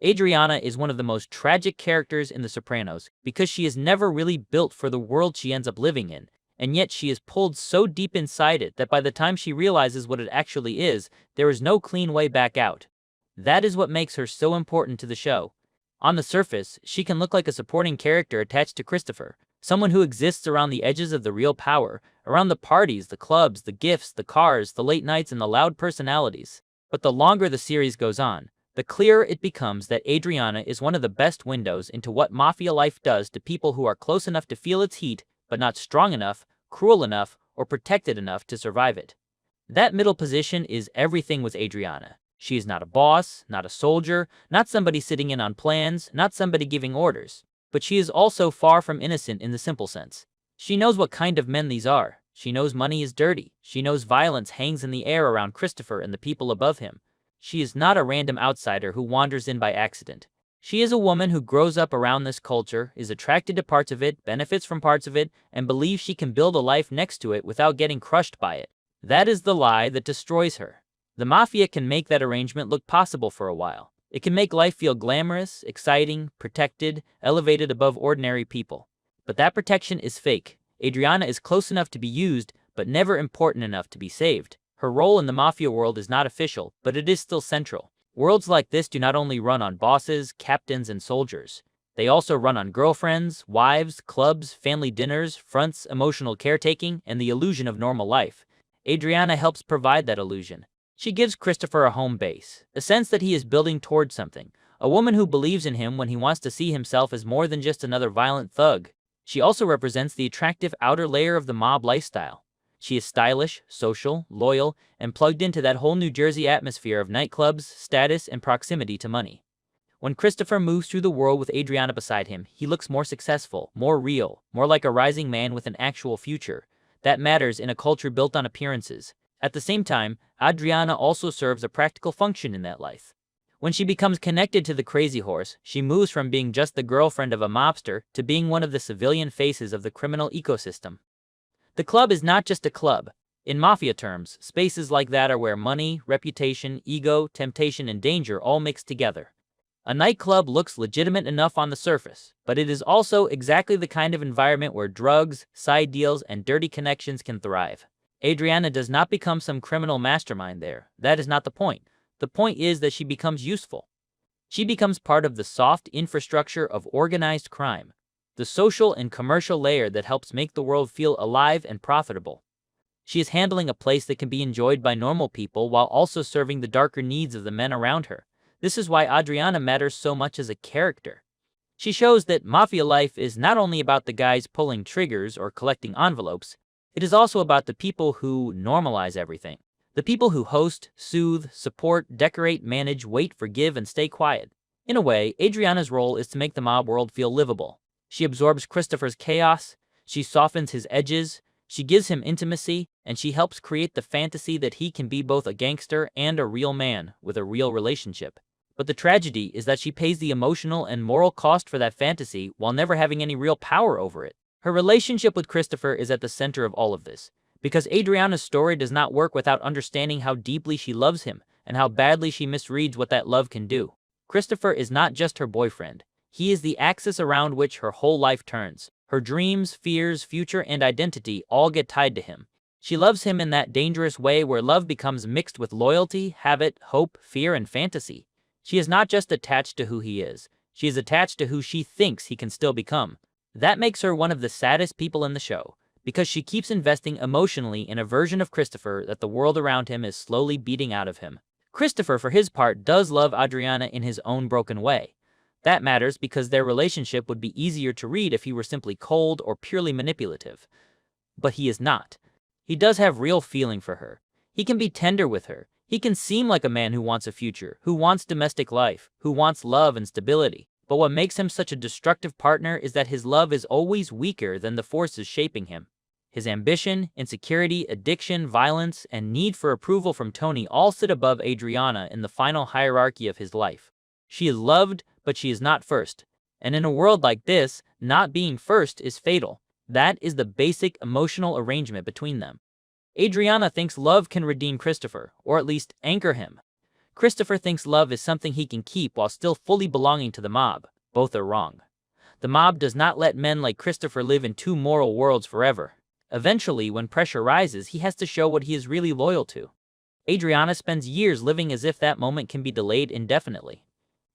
Adriana is one of the most tragic characters in The Sopranos because she is never really built for the world she ends up living in, and yet she is pulled so deep inside it that by the time she realizes what it actually is, there is no clean way back out. That is what makes her so important to the show. On the surface, she can look like a supporting character attached to Christopher, someone who exists around the edges of the real power, around the parties, the clubs, the gifts, the cars, the late nights, and the loud personalities. But the longer the series goes on, the clearer it becomes that Adriana is one of the best windows into what mafia life does to people who are close enough to feel its heat, but not strong enough, cruel enough, or protected enough to survive it. That middle position is everything with Adriana. She is not a boss, not a soldier, not somebody sitting in on plans, not somebody giving orders. But she is also far from innocent in the simple sense. She knows what kind of men these are. She knows money is dirty. She knows violence hangs in the air around Christopher and the people above him. She is not a random outsider who wanders in by accident. She is a woman who grows up around this culture, is attracted to parts of it, benefits from parts of it, and believes she can build a life next to it without getting crushed by it. That is the lie that destroys her. The mafia can make that arrangement look possible for a while. It can make life feel glamorous, exciting, protected, elevated above ordinary people. But that protection is fake. Adriana is close enough to be used, but never important enough to be saved. Her role in the mafia world is not official, but it is still central. Worlds like this do not only run on bosses, captains, and soldiers. They also run on girlfriends, wives, clubs, family dinners, fronts, emotional caretaking, and the illusion of normal life. Adriana helps provide that illusion. She gives Christopher a home base, a sense that he is building towards something, a woman who believes in him when he wants to see himself as more than just another violent thug. She also represents the attractive outer layer of the mob lifestyle. She is stylish, social, loyal, and plugged into that whole New Jersey atmosphere of nightclubs, status, and proximity to money. When Christopher moves through the world with Adriana beside him, he looks more successful, more real, more like a rising man with an actual future. That matters in a culture built on appearances. At the same time, Adriana also serves a practical function in that life. When she becomes connected to the Crazy Horse, she moves from being just the girlfriend of a mobster to being one of the civilian faces of the criminal ecosystem. The club is not just a club. In mafia terms, spaces like that are where money, reputation, ego, temptation, and danger all mix together. A nightclub looks legitimate enough on the surface, but it is also exactly the kind of environment where drugs, side deals, and dirty connections can thrive. Adriana does not become some criminal mastermind there. That is not the point. The point is that she becomes useful. She becomes part of the soft infrastructure of organized crime, the social and commercial layer that helps make the world feel alive and profitable. She is handling a place that can be enjoyed by normal people while also serving the darker needs of the men around her. This is why Adriana matters so much as a character. She shows that mafia life is not only about the guys pulling triggers or collecting envelopes, it is also about the people who normalize everything. The people who host, soothe, support, decorate, manage, wait, forgive, and stay quiet. In a way, Adriana's role is to make the mob world feel livable. She absorbs Christopher's chaos, she softens his edges, she gives him intimacy, and she helps create the fantasy that he can be both a gangster and a real man with a real relationship. But the tragedy is that she pays the emotional and moral cost for that fantasy while never having any real power over it. Her relationship with Christopher is at the center of all of this, because Adriana's story does not work without understanding how deeply she loves him and how badly she misreads what that love can do. Christopher is not just her boyfriend. He is the axis around which her whole life turns. Her dreams, fears, future, and identity all get tied to him. She loves him in that dangerous way where love becomes mixed with loyalty, habit, hope, fear, and fantasy. She is not just attached to who he is. She is attached to who she thinks he can still become. That makes her one of the saddest people in the show, because she keeps investing emotionally in a version of Christopher that the world around him is slowly beating out of him. Christopher, for his part, does love Adriana in his own broken way. That matters because their relationship would be easier to read if he were simply cold or purely manipulative. But he is not. He does have real feeling for her. He can be tender with her. He can seem like a man who wants a future, who wants domestic life, who wants love and stability. But what makes him such a destructive partner is that his love is always weaker than the forces shaping him. His ambition, insecurity, addiction, violence, and need for approval from Tony all sit above Adriana in the final hierarchy of his life. She is loved, but she is not first. And in a world like this, not being first is fatal. That is the basic emotional arrangement between them. Adriana thinks love can redeem Christopher, or at least anchor him. Christopher thinks love is something he can keep while still fully belonging to the mob. Both are wrong. The mob does not let men like Christopher live in two moral worlds forever. Eventually, when pressure rises, he has to show what he is really loyal to. Adriana spends years living as if that moment can be delayed indefinitely.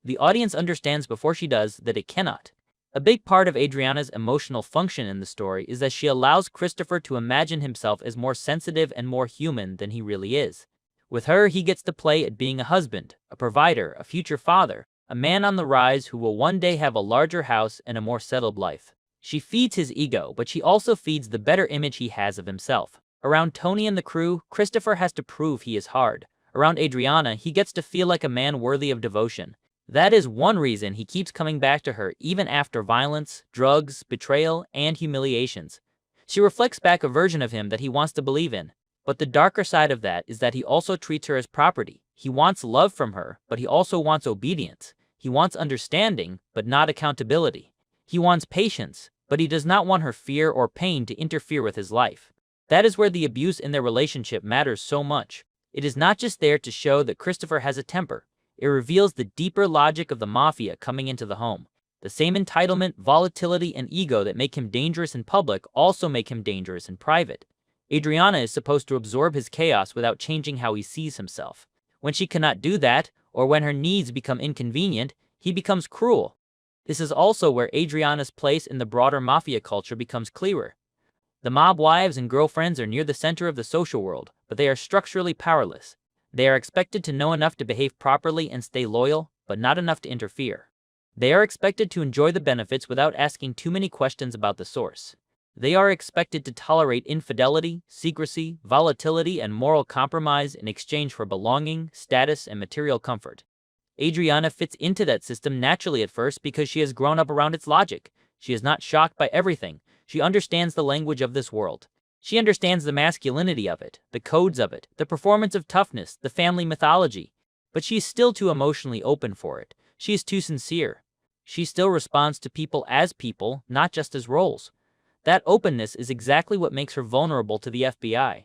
The audience understands before she does that it cannot. A big part of Adriana's emotional function in the story is that she allows Christopher to imagine himself as more sensitive and more human than he really is. With her, he gets to play at being a husband, a provider, a future father, a man on the rise who will one day have a larger house and a more settled life. She feeds his ego, but she also feeds the better image he has of himself. Around Tony and the crew, Christopher has to prove he is hard. Around Adriana, he gets to feel like a man worthy of devotion. That is one reason he keeps coming back to her even after violence, drugs, betrayal, and humiliations. She reflects back a version of him that he wants to believe in. But the darker side of that is that he also treats her as property. He wants love from her, but he also wants obedience. He wants understanding, but not accountability. He wants patience, but he does not want her fear or pain to interfere with his life. That is where the abuse in their relationship matters so much. It is not just there to show that Christopher has a temper. It reveals the deeper logic of the mafia coming into the home. The same entitlement, volatility, and ego that make him dangerous in public also make him dangerous in private. Adriana is supposed to absorb his chaos without changing how he sees himself. When she cannot do that, or when her needs become inconvenient, he becomes cruel. This is also where Adriana's place in the broader mafia culture becomes clearer. The mob wives and girlfriends are near the center of the social world, but they are structurally powerless. They are expected to know enough to behave properly and stay loyal, but not enough to interfere. They are expected to enjoy the benefits without asking too many questions about the source. They are expected to tolerate infidelity, secrecy, volatility, and moral compromise in exchange for belonging, status, and material comfort. Adriana fits into that system naturally at first because she has grown up around its logic. She is not shocked by everything. She understands the language of this world. She understands the masculinity of it, the codes of it, the performance of toughness, the family mythology. But she is still too emotionally open for it. She is too sincere. She still responds to people, not just as roles. That openness is exactly what makes her vulnerable to the FBI.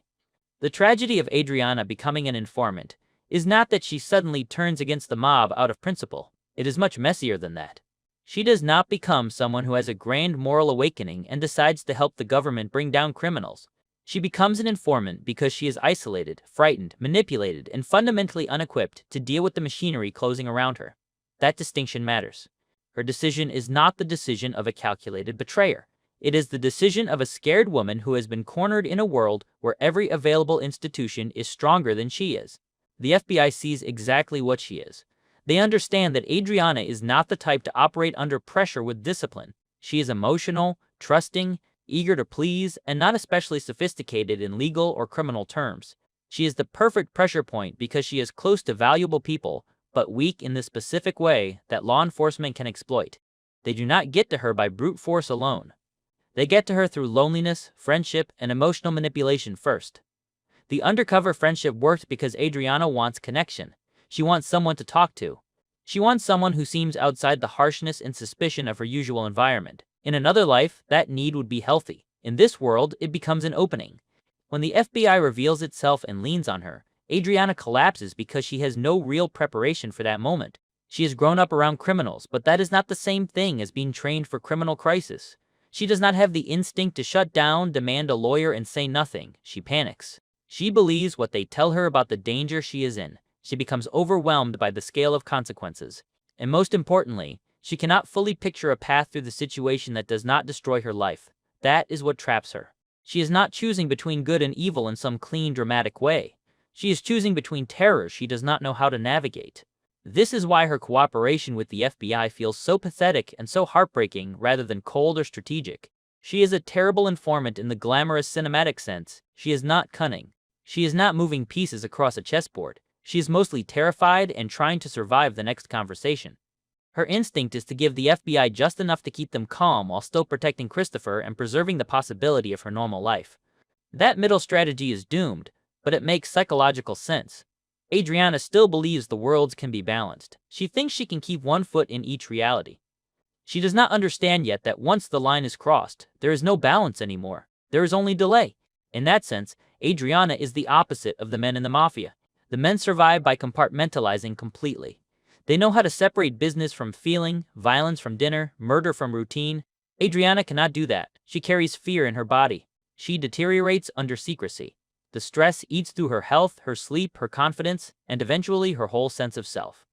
The tragedy of Adriana becoming an informant is not that she suddenly turns against the mob out of principle. It is much messier than that. She does not become someone who has a grand moral awakening and decides to help the government bring down criminals. She becomes an informant because she is isolated, frightened, manipulated, and fundamentally unequipped to deal with the machinery closing around her. That distinction matters. Her decision is not the decision of a calculated betrayer. It is the decision of a scared woman who has been cornered in a world where every available institution is stronger than she is. The FBI sees exactly what she is. They understand that Adriana is not the type to operate under pressure with discipline. She is emotional, trusting, eager to please, and not especially sophisticated in legal or criminal terms. She is the perfect pressure point because she is close to valuable people, but weak in the specific way that law enforcement can exploit. They do not get to her by brute force alone. They get to her through loneliness, friendship, and emotional manipulation first. The undercover friendship worked because Adriana wants connection. She wants someone to talk to. She wants someone who seems outside the harshness and suspicion of her usual environment. In another life, that need would be healthy. In this world, it becomes an opening. When the FBI reveals itself and leans on her, Adriana collapses because she has no real preparation for that moment. She has grown up around criminals, but that is not the same thing as being trained for criminal crisis. She does not have the instinct to shut down, demand a lawyer, and say nothing. She panics. She believes what they tell her about the danger she is in. She becomes overwhelmed by the scale of consequences. And most importantly, she cannot fully picture a path through the situation that does not destroy her life. That is what traps her. She is not choosing between good and evil in some clean, dramatic way. She is choosing between terrors she does not know how to navigate. This is why her cooperation with the FBI feels so pathetic and so heartbreaking rather than cold or strategic. She is a terrible informant in the glamorous cinematic sense. She is not cunning. She is not moving pieces across a chessboard. She is mostly terrified and trying to survive the next conversation. Her instinct is to give the FBI just enough to keep them calm while still protecting Christopher and preserving the possibility of her normal life. That middle strategy is doomed, but it makes psychological sense. Adriana still believes the worlds can be balanced. She thinks she can keep one foot in each reality. She does not understand yet that once the line is crossed, there is no balance anymore. There is only delay. In that sense, Adriana is the opposite of the men in the mafia. The men survive by compartmentalizing completely. They know how to separate business from feeling, violence from dinner, murder from routine. Adriana cannot do that. She carries fear in her body. She deteriorates under secrecy. The stress eats through her health, her sleep, her confidence, and eventually her whole sense of self.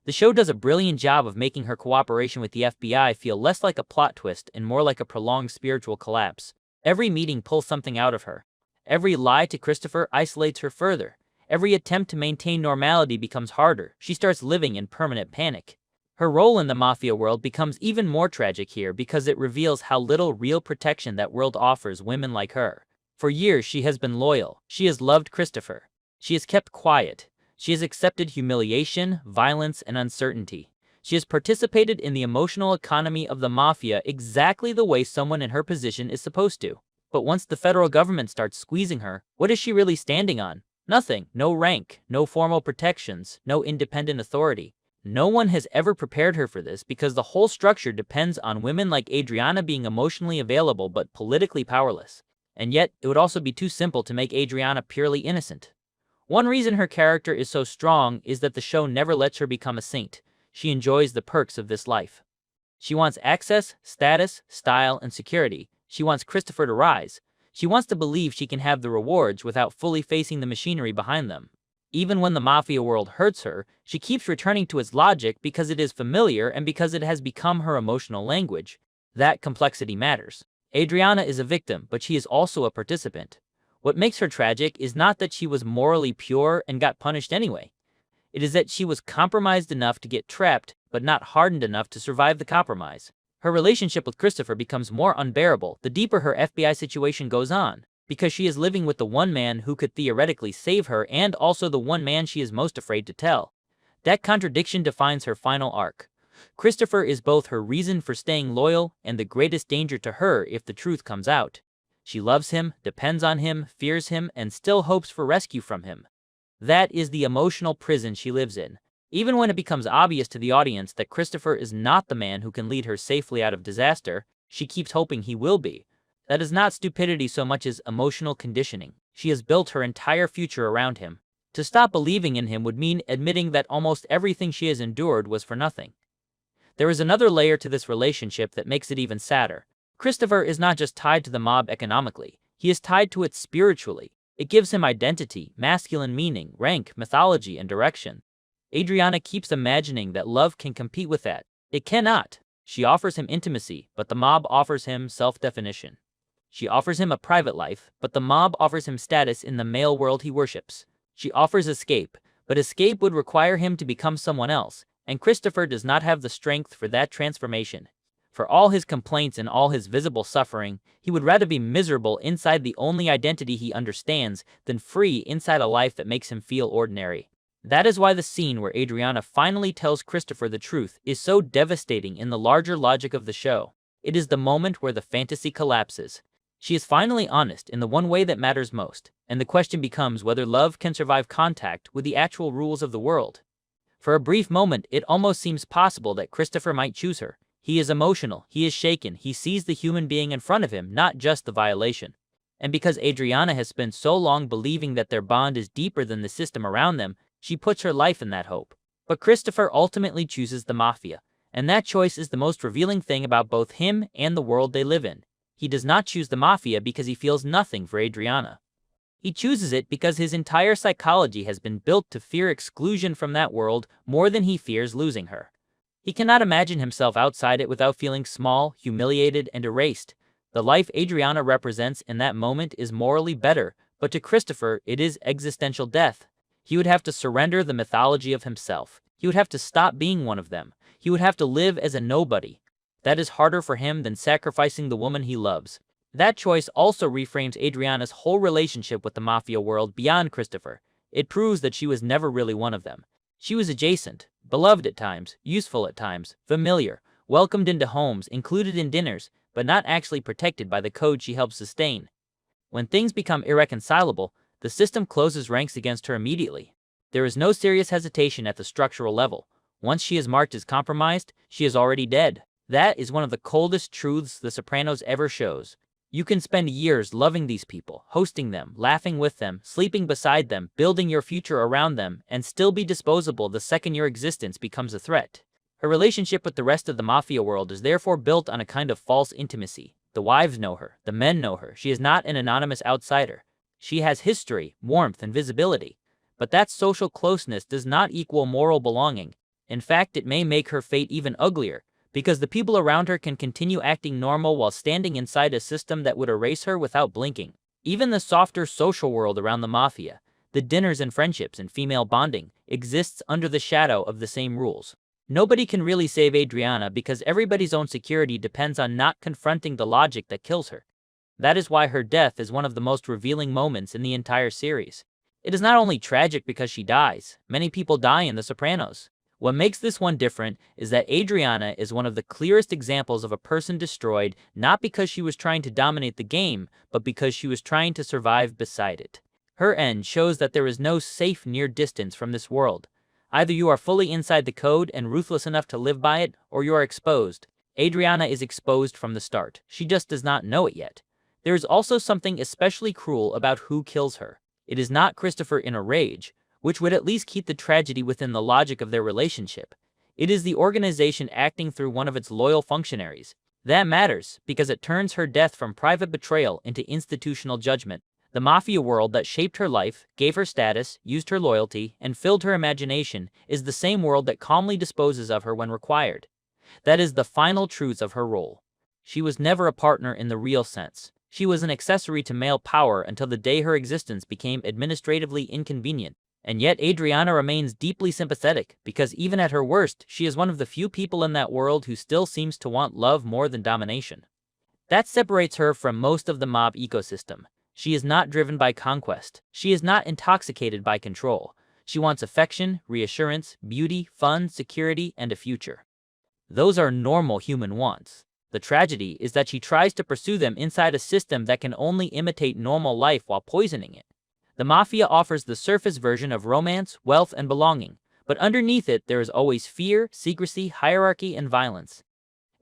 The show does a brilliant job of making her cooperation with the FBI feel less like a plot twist and more like a prolonged spiritual collapse. Every meeting pulls something out of her. Every lie to Christopher isolates her further. Every attempt to maintain normality becomes harder. She starts living in permanent panic. Her role in the mafia world becomes even more tragic here because it reveals how little real protection that world offers women like her. For years she has been loyal. She has loved Christopher. She has kept quiet. She has accepted humiliation, violence, and uncertainty. She has participated in the emotional economy of the mafia exactly the way someone in her position is supposed to. But once the federal government starts squeezing her, what is she really standing on? Nothing. No rank, no formal protections, no independent authority. No one has ever prepared her for this because the whole structure depends on women like Adriana being emotionally available but politically powerless. And yet, it would also be too simple to make Adriana purely innocent. One reason her character is so strong is that the show never lets her become a saint. She enjoys the perks of this life. She wants access, status, style, and security. She wants Christopher to rise. She wants to believe she can have the rewards without fully facing the machinery behind them. Even when the mafia world hurts her, she keeps returning to its logic because it is familiar and because it has become her emotional language. That complexity matters. Adriana is a victim, but she is also a participant. What makes her tragic is not that she was morally pure and got punished anyway. It is that she was compromised enough to get trapped, but not hardened enough to survive the compromise. Her relationship with Christopher becomes more unbearable the deeper her FBI situation goes on, because she is living with the one man who could theoretically save her and also the one man she is most afraid to tell. That contradiction defines her final arc. Christopher is both her reason for staying loyal and the greatest danger to her if the truth comes out. She loves him, depends on him, fears him, and still hopes for rescue from him. That is the emotional prison she lives in. Even when it becomes obvious to the audience that Christopher is not the man who can lead her safely out of disaster, she keeps hoping he will be. That is not stupidity so much as emotional conditioning. She has built her entire future around him. To stop believing in him would mean admitting that almost everything she has endured was for nothing. There is another layer to this relationship that makes it even sadder. Christopher is not just tied to the mob economically, he is tied to it spiritually. It gives him identity, masculine meaning, rank, mythology, and direction. Adriana keeps imagining that love can compete with that. It cannot. She offers him intimacy, but the mob offers him self-definition. She offers him a private life, but the mob offers him status in the male world he worships. She offers escape, but escape would require him to become someone else, and Christopher does not have the strength for that transformation. For all his complaints and all his visible suffering, he would rather be miserable inside the only identity he understands than free inside a life that makes him feel ordinary. That is why the scene where Adriana finally tells Christopher the truth is so devastating in the larger logic of the show. It is the moment where the fantasy collapses. She is finally honest in the one way that matters most, and the question becomes whether love can survive contact with the actual rules of the world. For a brief moment, it almost seems possible that Christopher might choose her. He is emotional, he is shaken, he sees the human being in front of him, not just the violation. And because Adriana has spent so long believing that their bond is deeper than the system around them, she puts her life in that hope. But Christopher ultimately chooses the mafia, and that choice is the most revealing thing about both him and the world they live in. He does not choose the mafia because he feels nothing for Adriana. He chooses it because his entire psychology has been built to fear exclusion from that world more than he fears losing her. He cannot imagine himself outside it without feeling small, humiliated, and erased. The life Adriana represents in that moment is morally better, but to Christopher it is existential death. He would have to surrender the mythology of himself. He would have to stop being one of them. He would have to live as a nobody. That is harder for him than sacrificing the woman he loves. That choice also reframes Adriana's whole relationship with the mafia world beyond Christopher. It proves that she was never really one of them. She was adjacent, beloved at times, useful at times, familiar, welcomed into homes, included in dinners, but not actually protected by the code she helped sustain. When things become irreconcilable, the system closes ranks against her immediately. There is no serious hesitation at the structural level. Once she is marked as compromised, she is already dead. That is one of the coldest truths The Sopranos ever shows. You can spend years loving these people, hosting them, laughing with them, sleeping beside them, building your future around them, and still be disposable the second your existence becomes a threat. Her relationship with the rest of the mafia world is therefore built on a kind of false intimacy. The wives know her, the men know her, she is not an anonymous outsider. She has history, warmth, and visibility. But that social closeness does not equal moral belonging. In fact, it may make her fate even uglier, because the people around her can continue acting normal while standing inside a system that would erase her without blinking. Even the softer social world around the mafia, the dinners and friendships and female bonding, exists under the shadow of the same rules. Nobody can really save Adriana because everybody's own security depends on not confronting the logic that kills her. That is why her death is one of the most revealing moments in the entire series. It is not only tragic because she dies, many people die in The Sopranos. What makes this one different is that Adriana is one of the clearest examples of a person destroyed not because she was trying to dominate the game, but because she was trying to survive beside it. Her end shows that there is no safe near distance from this world. Either you are fully inside the code and ruthless enough to live by it, or you are exposed. Adriana is exposed from the start. She just does not know it yet. There is also something especially cruel about who kills her. It is not Christopher in a rage, which would at least keep the tragedy within the logic of their relationship. It is the organization acting through one of its loyal functionaries. That matters, because it turns her death from private betrayal into institutional judgment. The mafia world that shaped her life, gave her status, used her loyalty, and filled her imagination is the same world that calmly disposes of her when required. That is the final truth of her role. She was never a partner in the real sense. She was an accessory to male power until the day her existence became administratively inconvenient. And yet Adriana remains deeply sympathetic, because even at her worst, she is one of the few people in that world who still seems to want love more than domination. That separates her from most of the mob ecosystem. She is not driven by conquest. She is not intoxicated by control. She wants affection, reassurance, beauty, fun, security, and a future. Those are normal human wants. The tragedy is that she tries to pursue them inside a system that can only imitate normal life while poisoning it. The mafia offers the surface version of romance, wealth, and belonging, but underneath it there is always fear, secrecy, hierarchy, and violence.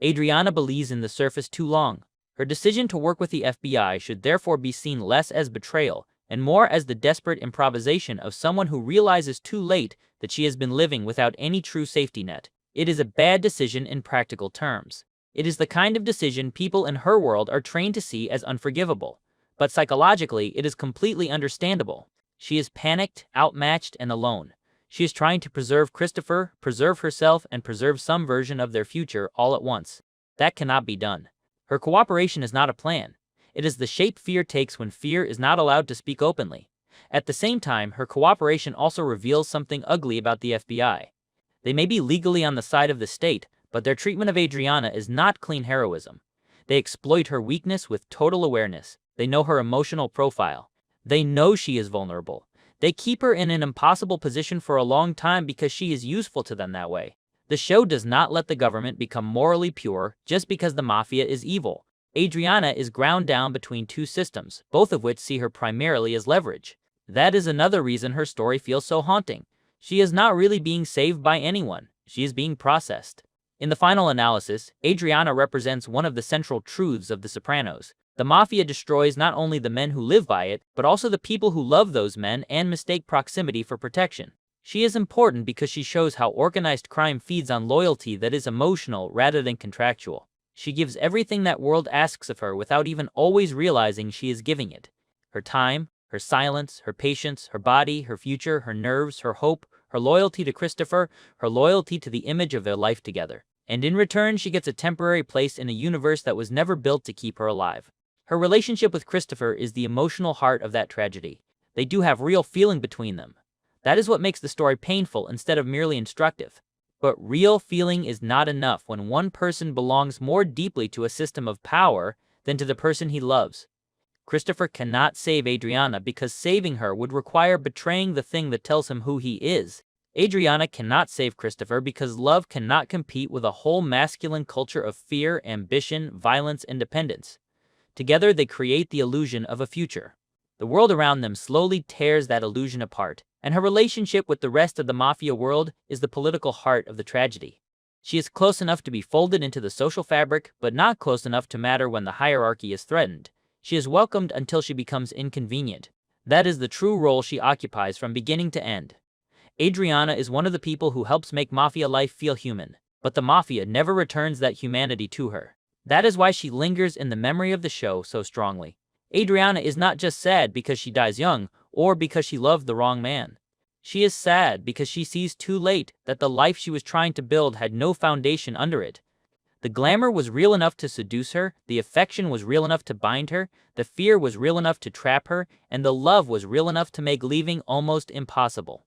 Adriana believes in the surface too long. Her decision to work with the FBI should therefore be seen less as betrayal and more as the desperate improvisation of someone who realizes too late that she has been living without any true safety net. It is a bad decision in practical terms. It is the kind of decision people in her world are trained to see as unforgivable. But psychologically, it is completely understandable. She is panicked, outmatched, and alone. She is trying to preserve Christopher, preserve herself, and preserve some version of their future all at once. That cannot be done. Her cooperation is not a plan. It is the shape fear takes when fear is not allowed to speak openly. At the same time, her cooperation also reveals something ugly about the FBI. They may be legally on the side of the state, but their treatment of Adriana is not clean heroism. They exploit her weakness with total awareness. They know her emotional profile. They know she is vulnerable. They keep her in an impossible position for a long time because she is useful to them that way. The show does not let the government become morally pure just because the mafia is evil. Adriana is ground down between two systems, both of which see her primarily as leverage. That is another reason her story feels so haunting. She is not really being saved by anyone. She is being processed. In the final analysis, Adriana represents one of the central truths of The Sopranos. The mafia destroys not only the men who live by it, but also the people who love those men and mistake proximity for protection. She is important because she shows how organized crime feeds on loyalty that is emotional rather than contractual. She gives everything that world asks of her without even always realizing she is giving it. Her time, her silence, her patience, her body, her future, her nerves, her hope, her loyalty to Christopher, her loyalty to the image of their life together. And in return, she gets a temporary place in a universe that was never built to keep her alive. Her relationship with Christopher is the emotional heart of that tragedy. They do have real feeling between them. That is what makes the story painful instead of merely instructive. But real feeling is not enough when one person belongs more deeply to a system of power than to the person he loves. Christopher cannot save Adriana because saving her would require betraying the thing that tells him who he is. Adriana cannot save Christopher because love cannot compete with a whole masculine culture of fear, ambition, violence, and dependence. Together they create the illusion of a future. The world around them slowly tears that illusion apart, and her relationship with the rest of the mafia world is the political heart of the tragedy. She is close enough to be folded into the social fabric, but not close enough to matter when the hierarchy is threatened. She is welcomed until she becomes inconvenient. That is the true role she occupies from beginning to end. Adriana is one of the people who helps make Mafia life feel human, but the Mafia never returns that humanity to her. That is why she lingers in the memory of the show so strongly. Adriana is not just sad because she dies young, or because she loved the wrong man. She is sad because she sees too late that the life she was trying to build had no foundation under it. The glamour was real enough to seduce her, the affection was real enough to bind her, the fear was real enough to trap her, and the love was real enough to make leaving almost impossible.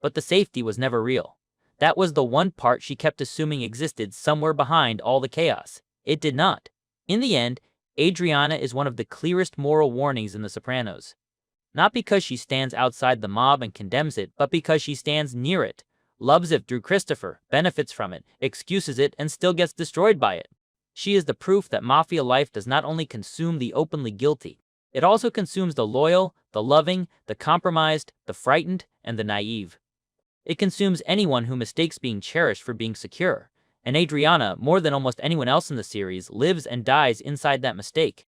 But the safety was never real. That was the one part she kept assuming existed somewhere behind all the chaos. It did not. In the end, Adriana is one of the clearest moral warnings in The Sopranos. Not because she stands outside the mob and condemns it, but because she stands near it, loves it through Christopher, benefits from it, excuses it, and still gets destroyed by it. She is the proof that Mafia life does not only consume the openly guilty, it also consumes the loyal, the loving, the compromised, the frightened, and the naive. It consumes anyone who mistakes being cherished for being secure, and Adriana, more than almost anyone else in the series, lives and dies inside that mistake.